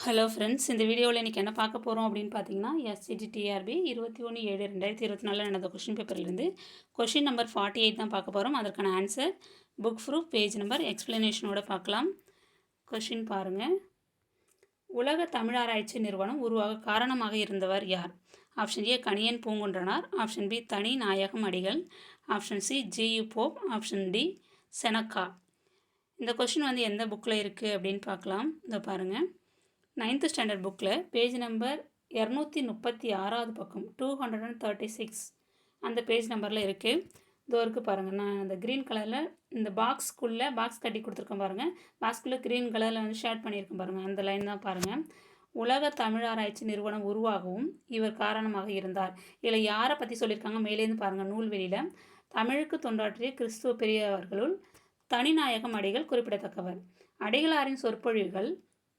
Hello friends, இந்த வீடியோவில் இன்றைக்கி என்ன பார்க்க போகிறோம் அப்படின்னு பார்த்தீங்கன்னா, எஸ்சிடிடிஆர்பி 21/7/2024 நடந்த கொஷின் பேப்பர்லேருந்து கொஷின் நம்பர் 48 தான் பார்க்க போகிறோம். அதற்கான answer book proof, page number, எக்ஸ்ப்ளனேஷனோட பார்க்கலாம். கொஷின் பாருங்கள். உலக தமிழாராய்ச்சி நிறுவனம் உருவாக காரணமாக இருந்தவர் யார்? Option A Kaniyan Poongundranar, option B Thani Nayagam Adigal, option C G U Pope, option D Seneca. இந்த கொஷின் வந்து எந்த புக்கில் இருக்குது அப்படின்னு பார்க்கலாம். இதை பாருங்கள். 9th ஸ்டாண்டர்ட் புக்கில் பேஜ் நம்பர் 236வது பக்கம் 236 அந்த பேஜ் நம்பரில் இருக்குது. இதோ இருக்குது பாருங்கள். நான் அந்த க்ரீன் கலரில் இந்த பாக்ஸ்க்குள்ளே பாக்ஸ் கட்டி கொடுத்துருக்கேன் பாருங்கள். பாக்ஸ்குள்ளே க்ரீன் கலரில் வந்து ஷேட் பண்ணியிருக்கேன் பாருங்கள். அந்த லைன் தான் பாருங்கள். உலக தமிழாராய்ச்சி நிறுவனம் உருவாகவும் இவர் காரணமாக இருந்தார். இதில் யாரை பற்றி சொல்லியிருக்காங்க மேலேருந்து பாருங்கள். நூல்வெளியில் தமிழுக்கு தொண்டாற்றிய கிறிஸ்துவ பெரியவர்களுள் தனிநாயகம் அடிகள் குறிப்பிடத்தக்கவர். அடிகளாரின் சொற்பொழிவுகள்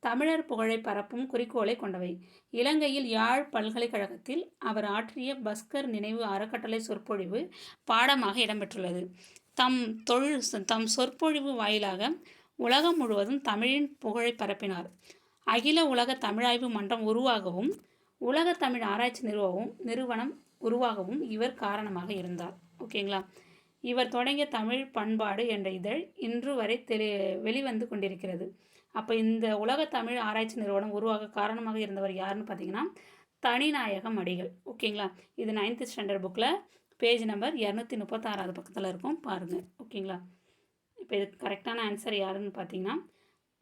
தமிழர் புகழை பரப்பும் குறிக்கோளை கொண்டவை. இலங்கையில் யாழ் பல்கலைக்கழகத்தில் அவர் ஆற்றிய பஸ்கர் நினைவு அறக்கட்டளை சொற்பொழிவு பாடமாக இடம்பெற்றுள்ளது. தம் சொற்பொழிவு வாயிலாக உலகம் முழுவதும் தமிழின் புகழை பரப்பினார். அகில உலக தமிழாய்வு மன்றம் உருவாகவும் உலக தமிழ் ஆராய்ச்சி நிறுவனம் உருவாகவும் இவர் காரணமாக இருந்தார். ஓகேங்களா? இவர் தொடங்கிய தமிழ் பண்பாடு என்ற இதழ் இன்று வரை வெளிவந்து கொண்டிருக்கிறது. அப்போ இந்த உலக தமிழ் ஆராய்ச்சி நிறுவனம் உருவாக காரணமாக இருந்தவர் யாருன்னு பார்த்தீங்கன்னா தனிநாயகம் அடிகள். ஓகேங்களா? இது 9th ஸ்டாண்டர்ட் புக்கில் பேஜ் நம்பர் 236வது பக்கத்தில் இருக்கும் பாருங்கள். ஓகேங்களா? இப்போ இதுக்கு கரெக்டான ஆன்சர் யாருன்னு பார்த்தீங்கன்னா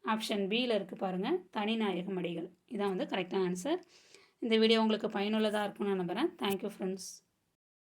ஆப்ஷன் பியில் இருக்குது பாருங்கள், தனிநாயகம் அடிகள். இதான் வந்து கரெக்டான ஆன்சர். இந்த வீடியோ உங்களுக்கு பயனுள்ளதாக இருக்கும்னு நான் நம்புகிறேன். Thank you friends.